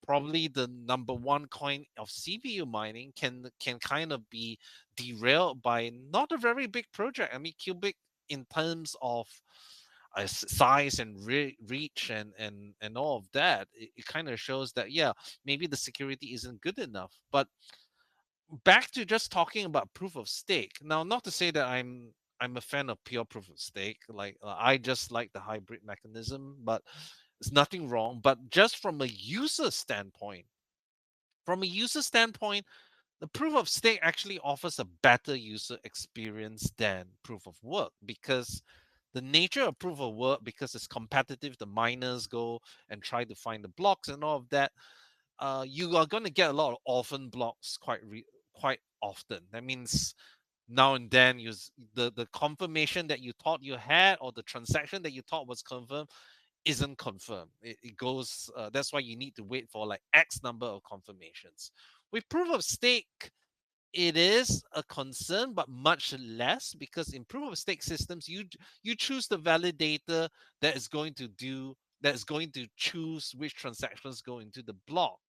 probably the number one coin of CPU mining can kind of be derailed by not a very big project. I mean, Qubic, in terms of size and reach and all of that, it kind of shows that, yeah, maybe the security isn't good enough. But back to just talking about proof of stake. Now, not to say that I'm a fan of pure proof of stake. Like, I just like the hybrid mechanism, but there's nothing wrong. But just from a user standpoint, the proof of stake actually offers a better user experience than proof of work, because the nature of proof of work, because it's competitive, the miners go and try to find the blocks and all of that. You are going to get a lot of orphan blocks quite often. That means now and then the confirmation that you thought you had, or the transaction that you thought was confirmed, isn't confirmed. It goes. That's why you need to wait for like X number of confirmations. With proof of stake, it is a concern, but much less, because in proof of stake systems, you choose the validator that is going to choose which transactions go into the block.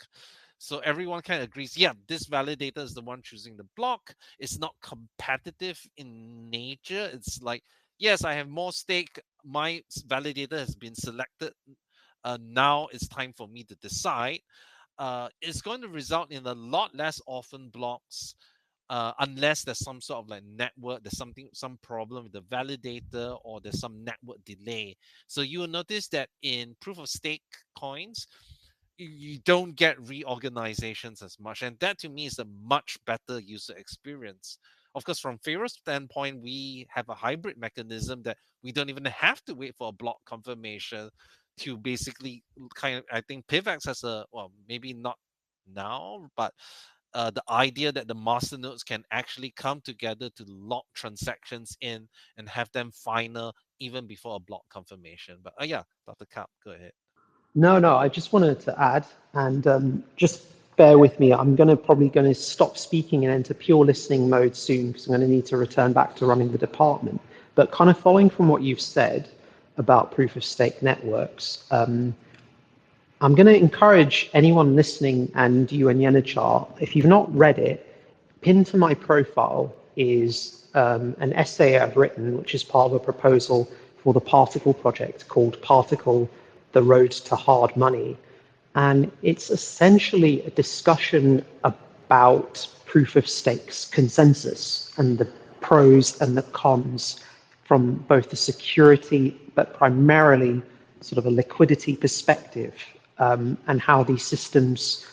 So everyone kind of agrees, yeah, this validator is the one choosing the block. It's not competitive in nature. It's like, yes, I have more stake. My validator has been selected. Now it's time for me to decide. It's going to result in a lot less orphan blocks, unless there's some sort of like network, some problem with the validator, or there's some network delay. So you will notice that in proof of stake coins, you don't get reorganizations as much, and that to me is a much better user experience. Of course, from Firo's standpoint, we have a hybrid mechanism that we don't even have to wait for a block confirmation to basically kind of, I think PIVX has a, well, maybe not now, but the idea that the master nodes can actually come together to lock transactions in and have them final even before a block confirmation. But yeah, Dr. Cap, go ahead. No, no, I just wanted to add, and just bear with me. I'm probably going to stop speaking and enter pure listening mode soon, because I'm going to need to return back to running the department. But kind of following from what you've said about proof of stake networks, I'm going to encourage anyone listening and you and Yenachar, if you've not read it, pinned to my profile is an essay I've written, which is part of a proposal for the Particle project called Particle, The Road to Hard Money. And it's essentially a discussion about proof of stakes consensus and the pros and the cons from both the security, but primarily sort of a liquidity perspective, and how these systems,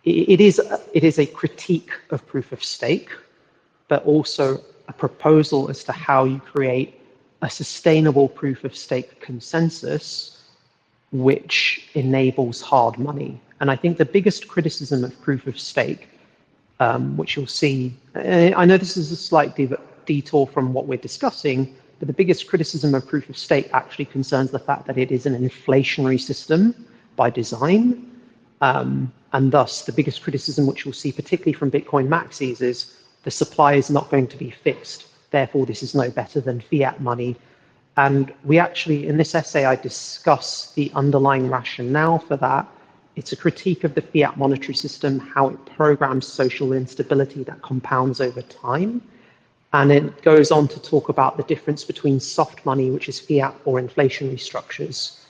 it is a critique of proof of stake, but also a proposal as to how you create a sustainable proof of stake consensus which enables hard money. And I think the biggest criticism of proof of stake, which you'll see, I know this is a slight detour from what we're discussing, but the biggest criticism of proof of stake actually concerns the fact that it is an inflationary system by design. And thus, the biggest criticism which you'll see, particularly from Bitcoin maxis, is the supply is not going to be fixed. Therefore, this is no better than fiat money. And we actually, in this essay, I discuss the underlying rationale for that. It's a critique of the fiat monetary system, how it programs social instability that compounds over time. And it goes on to talk about the difference between soft money, which is fiat or inflationary structures,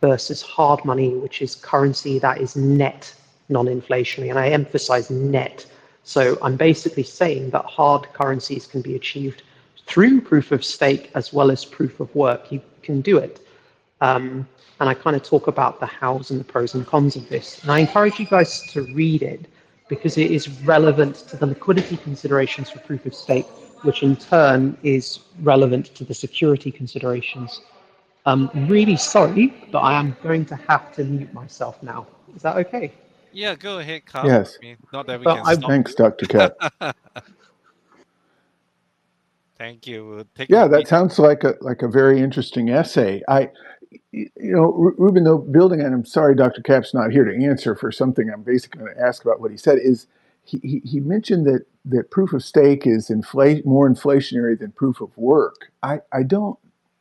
versus hard money, which is currency that is net non-inflationary. And I emphasize net. So I'm basically saying that hard currencies can be achieved through proof of stake as well as proof of work. You can do it. And I kind of talk about the hows and the pros and cons of this. And I encourage you guys to read it because it is relevant to the liquidity considerations for proof of stake, which in turn is relevant to the security considerations. I'm really sorry, but I am going to have to mute myself now. Is that okay? Yeah, go ahead, Carl. Yes. I mean, not that we But can I, stop Thanks, you. Dr. Cap. Thank you. We'll take a Yeah, that breather. sounds like a very interesting essay. Ruben, though, building on, I'm sorry, Dr. Cap's not here to answer for something I'm basically going to ask about what he said. Is he mentioned that proof of stake is more inflationary than proof of work. I don't.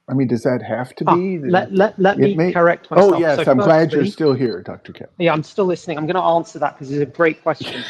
I mean, does that have to be? let me correct Oh myself. So yes, I'm glad you're firstly, still here, Dr. Cap. yeah, I'm still listening. I'm going to answer that because it's a great question.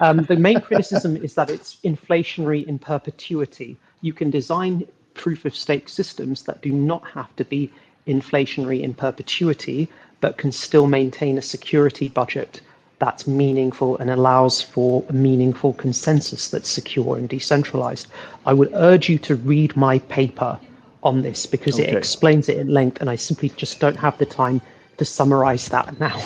The main criticism is that it's inflationary in perpetuity. You can design proof of stake systems that do not have to be inflationary in perpetuity, but can still maintain a security budget that's meaningful and allows for a meaningful consensus that's secure and decentralized. I would urge you to read my paper on this because it Okay. explains it at length, and I simply just don't have the time to summarize that now.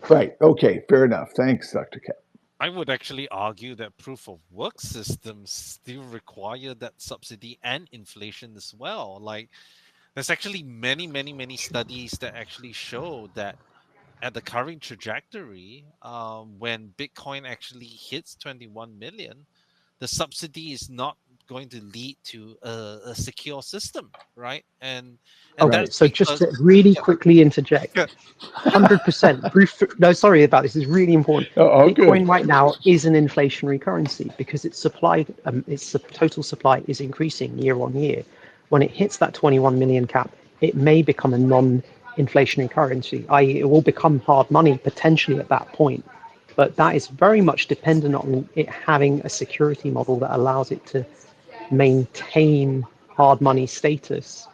Right. Okay. Fair enough. Thanks, Dr. Cap. I would actually argue that proof of work systems still require that subsidy and inflation as well. Like, there's actually many studies that actually show that at the current trajectory, when Bitcoin actually hits 21 million, the subsidy is not going to lead to a secure system, right? And Okay, Right. that's so just because to really yeah, quickly interject, yeah. 100% proof. No, sorry about this. Is really important. Oh, good. Bitcoin right now is an inflationary currency because its supply, its total supply is increasing year on year. When it hits that 21 million cap, it may become a non-inflationary currency, i.e., it will become hard money potentially at that point. But that is very much dependent on it having a security model that allows it to maintain hard money status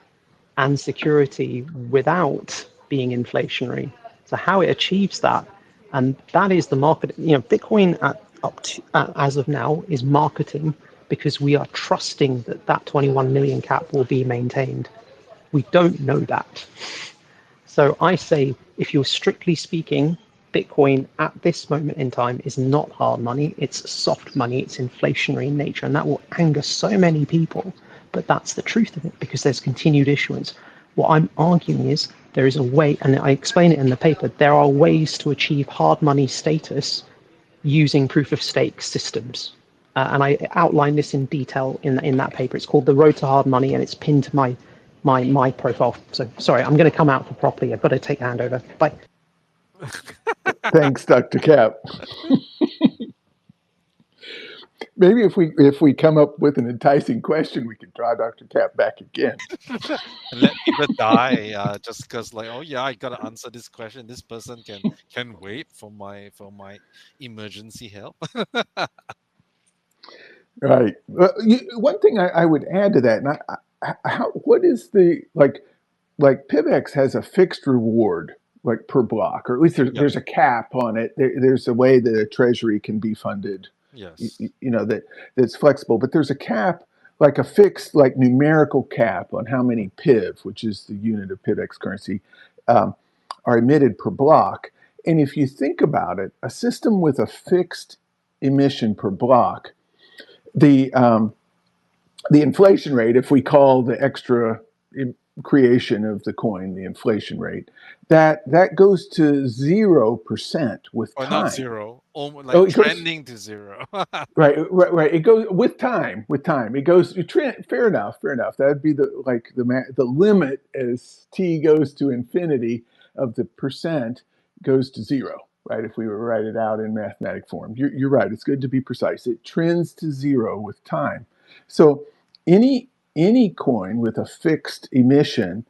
and security without being inflationary. So how it achieves that, and that is the market. Bitcoin as of now is marketing because we are trusting that that 21 million cap will be maintained. We don't know that. So I say, if you're strictly speaking, Bitcoin at this moment in time is not hard money, it's soft money, it's inflationary in nature, and that will anger so many people. But that's the truth of it because there's continued issuance. What I'm arguing is there is a way, and I explain it in the paper, there are ways to achieve hard money status using proof of stake systems. And I outline this in detail in that paper. It's called The Road to Hard Money, and it's pinned to my profile. So sorry, I'm going to come out for properly. I've got to take a handover. Bye. Thanks, Dr. Cap. maybe if we come up with an enticing question, we can draw Dr. Cap back again. And let people die just because, like, oh yeah, I gotta answer this question. This person can wait for my emergency help. Right. One thing I would add to that, and what is the like PivX has a fixed reward like per block, or at least Yep. there's a cap on it. There's a way that a treasury can be funded, Yes. that's flexible, but there's a cap, like a fixed like numerical cap on how many PIV, which is the unit of PivX currency, um, are emitted per block. And if you think about it, a system with a fixed emission per block, the um, the inflation rate, if we call the extra creation of the coin the inflation rate, that goes to 0% with Or not time. zero, almost Oh, like it goes trending to zero. right. It goes with time. With time, it goes. Fair enough. Fair enough. That would be the limit as t goes to infinity of the percent goes to zero. Right. If we were to write it out in mathematic form, you're right. It's good to be precise. It trends to zero with time. So any coin with a fixed emission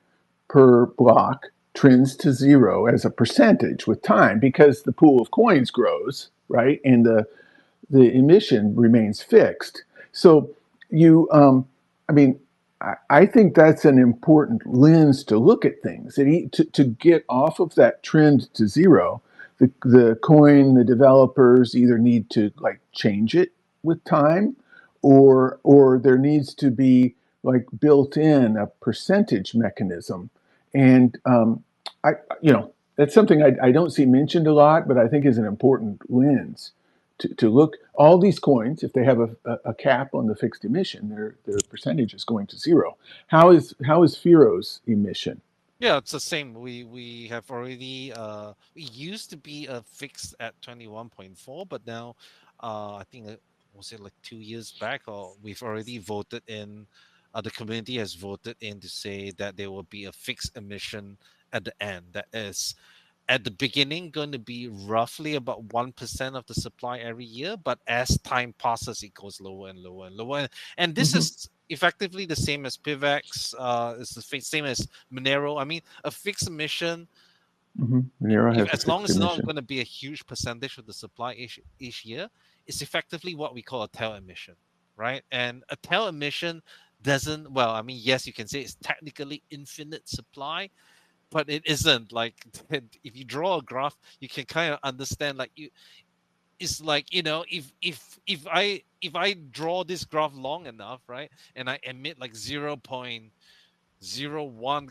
per block trends to zero as a percentage with time because the pool of coins grows, right? And the emission remains fixed. So I mean, I think that's an important lens to look at things. To get off of that trend to zero, the coin, the developers either need to like change it with time, or there needs to be like built in a percentage mechanism. And I, that's something I don't see mentioned a lot, but I think is an important lens to look. All these coins, if they have a cap on the fixed emission, their percentage is going to zero. How is Firo's emission? Yeah, it's the same. We have already we used to be fixed at 21.4, but now I think was it like 2 years back, or we've already voted in, the community has voted in to say that there will be a fixed emission at the end. That is at the beginning going to be roughly about 1% of the supply every year, but as time passes it goes lower and lower and lower. And this Hmm. is effectively the same as Pivex, it's the same as Monero. I mean, a fixed emission, Monero if has a as long fixed as it's not emission. going to be a huge percentage of the supply each year, it's effectively what we call a tail emission, right? And a tail emission doesn't, well, I mean, yes, you can say it's technically infinite supply, but it isn't. Like, if you draw a graph, you can kind of understand, like, it's like, if I draw this graph long enough, right, and I emit like 0.01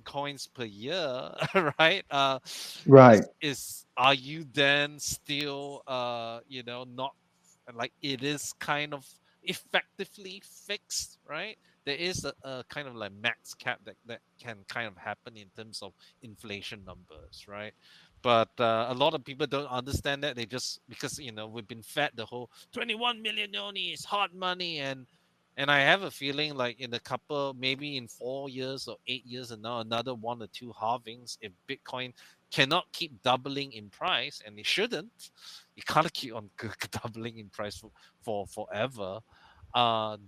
coins per year, right, Right. is are you then still not, like, it is kind of effectively fixed, right? There is a kind of like max cap that can kind of happen in terms of inflation numbers, right? But a lot of people don't understand that. They just, because we've been fed the whole 21 million only is hard money. And I have a feeling, like, in a couple, maybe in 4 years or 8 years, and now another one or two halvings, if Bitcoin cannot keep doubling in price, and it shouldn't, you can't keep on doubling in price for forever.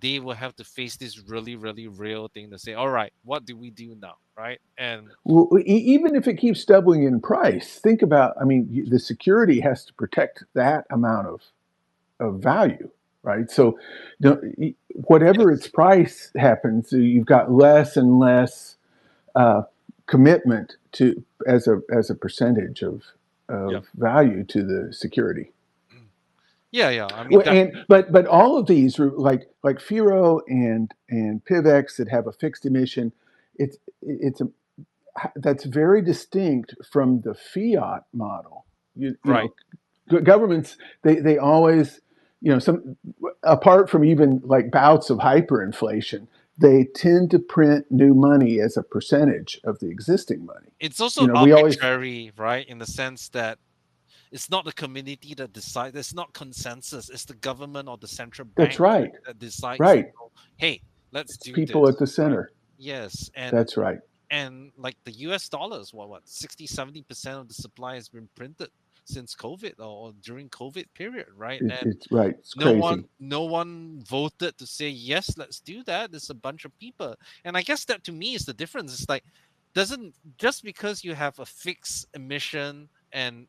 They will have to face this really, really real thing to say, all right, what do we do now, right? And Well, even if it keeps doubling in price, think about. I mean, the security has to protect that amount of value, right? So, whatever its yes, price happens, you've got less and less uh, commitment to as a percentage yeah, of value to the security. yeah, yeah. I mean, Well, and definitely. but all of these are like Firo and PivX that have a fixed emission. It's a that's very distinct from the fiat model. You Right. know, governments they always, some, apart from even like bouts of hyperinflation, they tend to print new money as a percentage of the existing money. It's also We always arbitrary, right? In the sense that it's not the community that decides. It's not consensus. It's the government or the central That's bank right, that decides, right. hey, let's It's do people at this, the right? center. Yes. and That's right. and like the US dollars, what 60-70% of the supply has been printed since COVID or during COVID period, right? And It's right. It's crazy. no one voted to say yes, let's do that. It's a bunch of people, and I guess that to me is the difference. It's like, doesn't just because you have a fixed emission and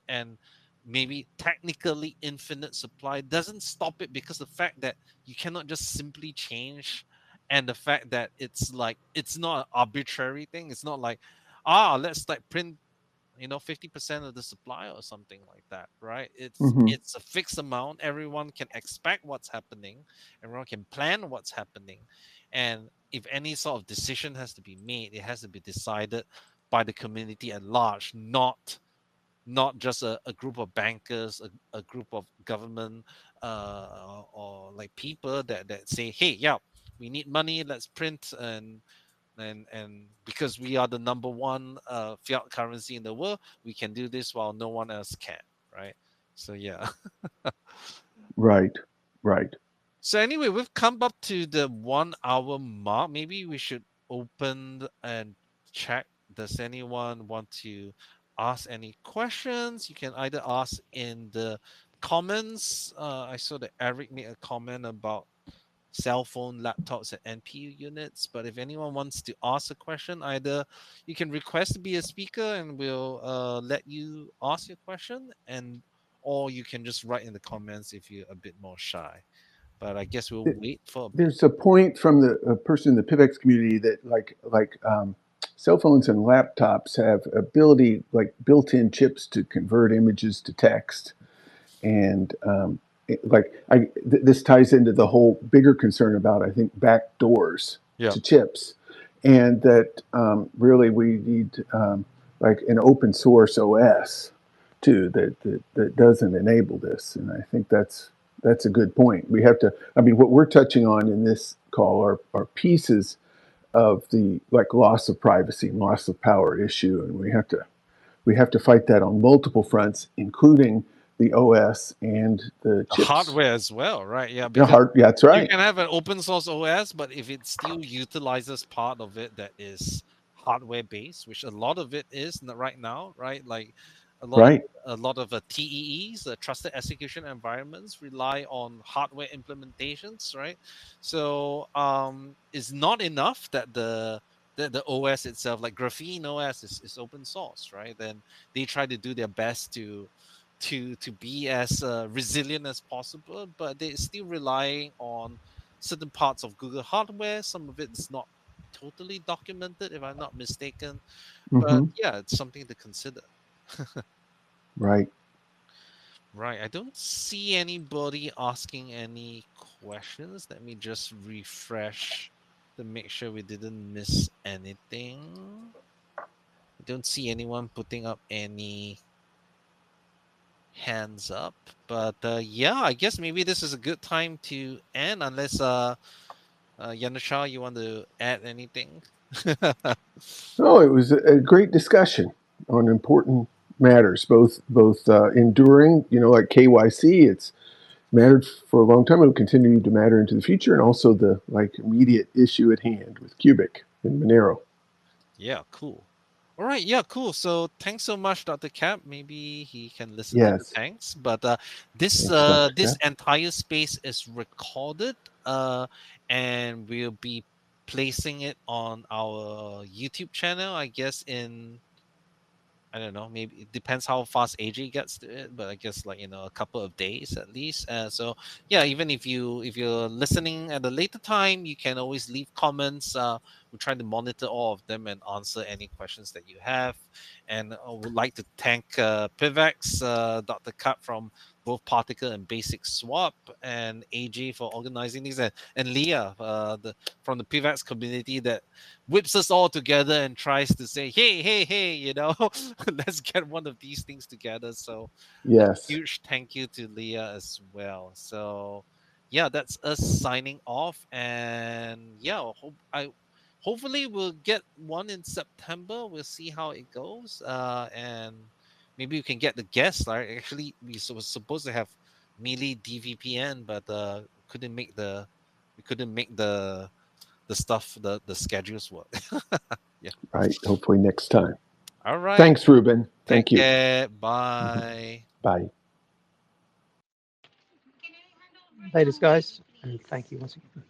maybe technically infinite supply doesn't stop it, because the fact that you cannot just simply change, and the fact that it's like it's not an arbitrary thing. It's not like, let's like print 50% of the supply or something like that, right? it's Hmm. it's a fixed amount. Everyone can expect what's happening, everyone can plan what's happening, and if any sort of decision has to be made, it has to be decided by the community at large, not just a group of bankers, a group of government or like people that say, hey, yeah, we need money, let's print, and because we are the number one fiat currency in the world, we can do this while no one else can, right? So yeah. Right. Right. So anyway, we've come up to the 1 hour mark. Maybe we should open and check. Does anyone want to ask any questions? You can either ask in the comments. I saw that Eric made a comment about cell phone, laptops, and NPU units. But if anyone wants to ask a question, either you can request to be a speaker and we'll let you ask your question, and or you can just write in the comments if you're a bit more shy. But I guess we'll wait for a bit. There's a point from the a person in the Pivex community that cell phones and laptops have ability like built-in chips to convert images to text, and this ties into the whole bigger concern about, I think, back doors Yeah. to chips, and that really we need like an open source OS too that doesn't enable this, and I think that's a good point. We have to. I mean, what we're touching on in this call are pieces of the like loss of privacy, loss of power issue, and we have to fight that on multiple fronts, including the OS and the chips. Hardware as well, right? Yeah, The because hard, yeah, that's you right, can have an open source OS, but if it still utilizes part of it that is hardware based, which a lot of it is right now, right? Like a lot of right, TEEs, trusted execution environments, rely on hardware implementations, right? So it's not enough that the OS itself, like Graphene OS, is open source, right? Then they try to do their best to be as resilient as possible, but they're still relying on certain parts of Google hardware. Some of it's not totally documented, if I'm not mistaken. But hmm, yeah, it's something to consider. right. Right. I don't see anybody asking any questions. Let me just refresh to make sure we didn't miss anything. I don't see anyone putting up any hands up. But yeah, I guess maybe this is a good time to end, unless Yanusha, you want to add anything? Oh, it was a great discussion on important matters, both enduring, like KYC. It's mattered for a long time. It'll continue to matter into the future, and also the like immediate issue at hand with Qubic and Monero. Yeah, cool. All right, yeah, cool. So thanks so much, Dr. Cap. Maybe he can listen to the Yes. thanks. But this Thanks, Dr. this Cap. entire space is recorded, and we'll be placing it on our YouTube channel, I guess, in I don't know. Maybe it depends how fast AJ gets to it, but I guess like a couple of days at least. So yeah, even if you're listening at a later time, you can always leave comments. We try to monitor all of them and answer any questions that you have. And I would like to thank Pivex, Dr. Cut from both Particle and Basic Swap, and AJ for organizing these, and Leah, from the Pivex community that whips us all together and tries to say, hey, hey, hey, let's get one of these things together. So a Yes. huge thank you to Leah as well. So yeah, that's us signing off. And yeah, hopefully we'll get one in September. We'll see how it goes. And maybe we can get the guests. Right? Actually, were supposed to have Melee DVPN, but we couldn't make the stuff, the schedules work. Yeah. Right. Hopefully next time. All right. Thanks, Ruben. Take Thank you. care. Bye. Bye. Latest, guys, and thank you once again.